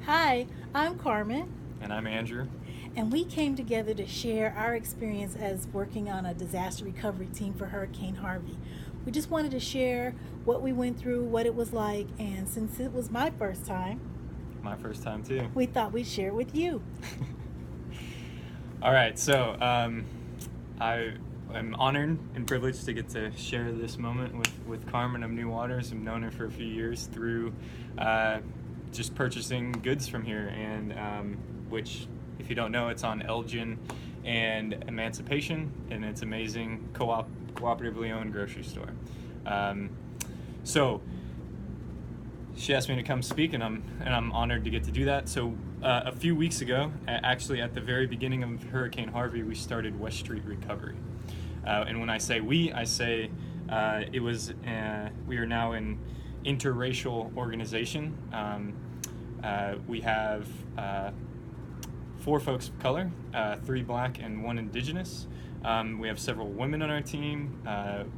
Hi, I'm Carmen, And I'm Andrew. and we came together to share our experience as working on a disaster recovery team for Hurricane Harvey. We just wanted to share what we went through, what it was like, and since it was my first time, My first time too. we thought we'd share it with you. All right, I am honored and privileged to get to share this moment with Carmen of NuWaters. I've known her for a few years through just purchasing goods from here, and which, if you don't know, it's on Elgin and Emancipation, and it's amazing cooperatively owned grocery store. Um, so she asked me to come speak, and I'm honored to get to do that. So a few weeks ago, actually at the very beginning of Hurricane Harvey, we started West Street Recovery. And when I say we, I say it was we are now an interracial organization. We have 4 folks of color, 3 black and 1 indigenous. We have several women on our team.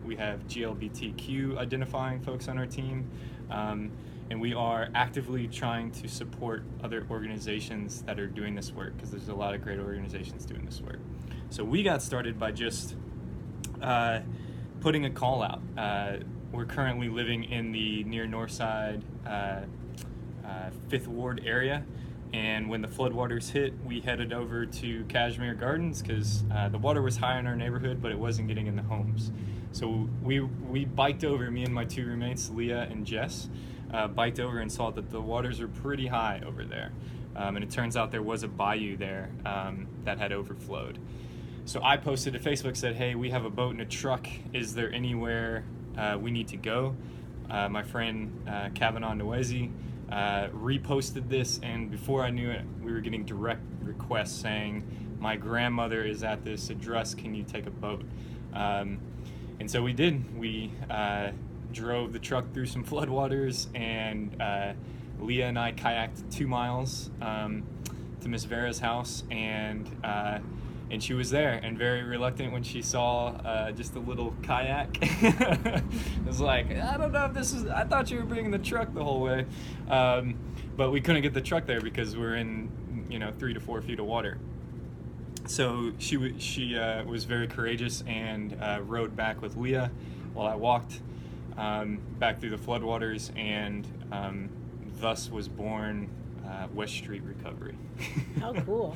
We have GLBTQ identifying folks on our team. And we are actively trying to support other organizations that are doing this work, because there's a lot of great organizations doing this work. So we got started by just putting a call out. We're currently living in the near North Side 5th Ward area, and when the floodwaters hit, we headed over to Kashmir Gardens because the water was high in our neighborhood, but it wasn't getting in the homes. So we biked over, me and my 2 roommates, Leah and Jess, biked over and saw that the waters are pretty high over there. And it turns out there was a bayou there that had overflowed. So I posted to Facebook, said, hey, we have a boat and a truck. Is there anywhere we need to go? My friend Kavanaugh Noezi reposted this, and before I knew it, we were getting direct requests saying, my grandmother is at this address, can you take a boat? And so we did. We drove the truck through some floodwaters, and Leah and I kayaked 2 miles to Miss Vera's house, and she was there and very reluctant when she saw just a little kayak. It was like, I don't know if this is, I thought you were bringing the truck the whole way. But we couldn't get the truck there because we're in 3 to 4 feet of water. So she was very courageous and rowed back with Leah while I walked back through the floodwaters, and thus was born West Street Recovery. How cool.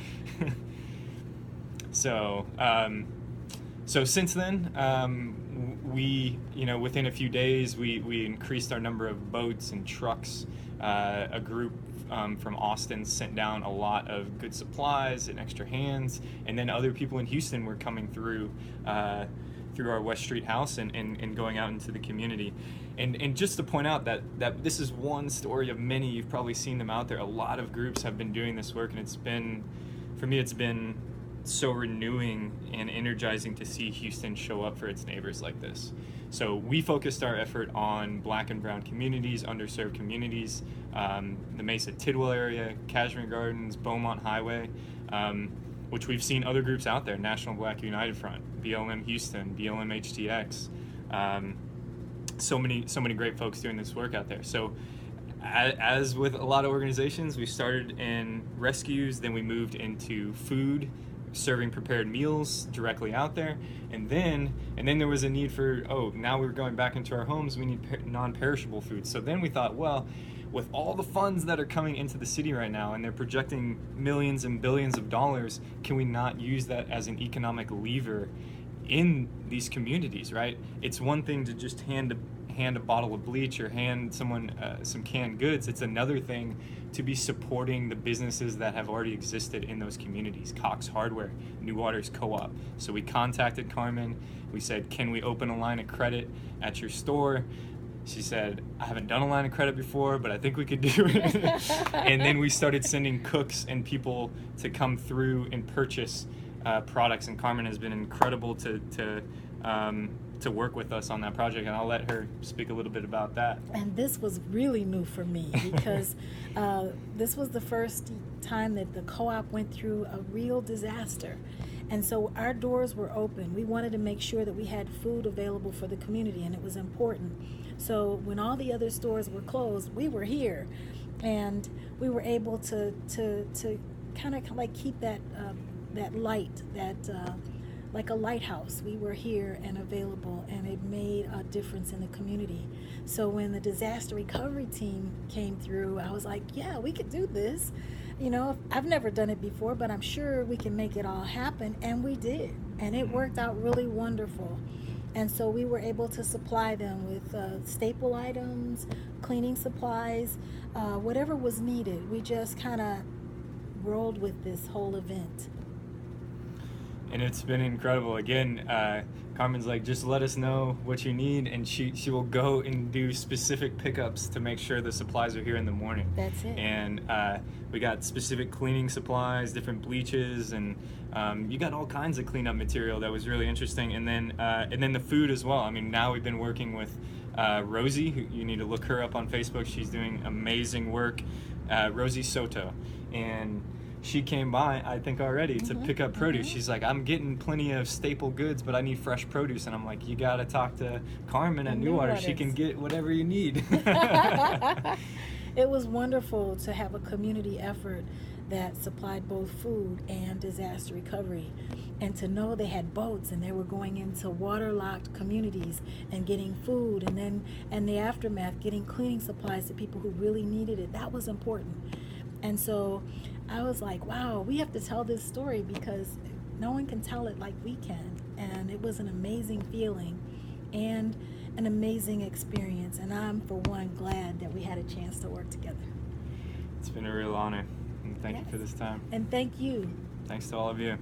So since then, we, within a few days, we increased our number of boats and trucks. A group from Austin sent down a lot of good supplies and extra hands, and then other people in Houston were coming through our West Street house and going out into the community. And just to point out that this is one story of many. You've probably seen them out there. A lot of groups have been doing this work, and it's been so renewing and energizing to see Houston show up for its neighbors like this. So we focused our effort on black and brown communities, underserved communities, the Mesa Tidwell area, Kashmir Gardens, Beaumont Highway, which we've seen other groups out there, National Black United Front, BLM Houston, BLM HTX, so many great folks doing this work out there. So as with a lot of organizations, we started in rescues, then we moved into food, serving prepared meals directly out there, and then there was a need for, now we're going back into our homes, we need non-perishable food. So then we thought, well, with all the funds that are coming into the city right now, and they're projecting millions and billions of dollars, can we not use that as an economic lever in these communities, right? It's one thing to just hand a bottle of bleach or hand someone some canned goods. It's another thing to be supporting the businesses that have already existed in those communities. Cox Hardware, NuWaters Co-op. So we contacted Carmen. We said, can we open a line of credit at your store? She said, I haven't done a line of credit before, but I think we could do it. And then we started sending cooks and people to come through and purchase products, and Carmen has been incredible to work with us on that project, and I'll let her speak a little bit about that. And this was really new for me because this was the first time that the co-op went through a real disaster. And so our doors were open. We wanted to make sure that we had food available for the community, and it was important. So when all the other stores were closed, we were here. and we were able to kind of like keep that that light, that like a lighthouse. We were here and available, and it made a difference in the community. So when the disaster recovery team came through, I was like, yeah, we could do this. You know, I've never done it before, but I'm sure we can make it all happen. And we did. And it worked out really wonderful. And so we were able to supply them with staple items, cleaning supplies, whatever was needed. We just kind of rolled with this whole event. And it's been incredible. Again, Carmen's like, just let us know what you need, and she will go and do specific pickups to make sure the supplies are here in the morning. That's it. And we got specific cleaning supplies, different bleaches, and you got all kinds of cleanup material that was really interesting. And then the food as well. I mean, now we've been working with Rosie, who you need to look her up on Facebook. She's doing amazing work. Rosie Soto, and she came by, I think, already to pick up produce. She's like, I'm getting plenty of staple goods, but I need fresh produce. And I'm like, you got to talk to Carmen at NuWaters. She can get whatever you need. It was wonderful to have a community effort that supplied both food and disaster recovery. And to know they had boats and they were going into waterlocked communities and getting food, and then in the aftermath getting cleaning supplies to people who really needed it. That was important. And so I was like, wow, we have to tell this story because no one can tell it like we can. And it was an amazing feeling and an amazing experience. And I'm, for one, glad that we had a chance to work together. It's been a real honor. And thank you for this time. And thank you. Thanks to all of you.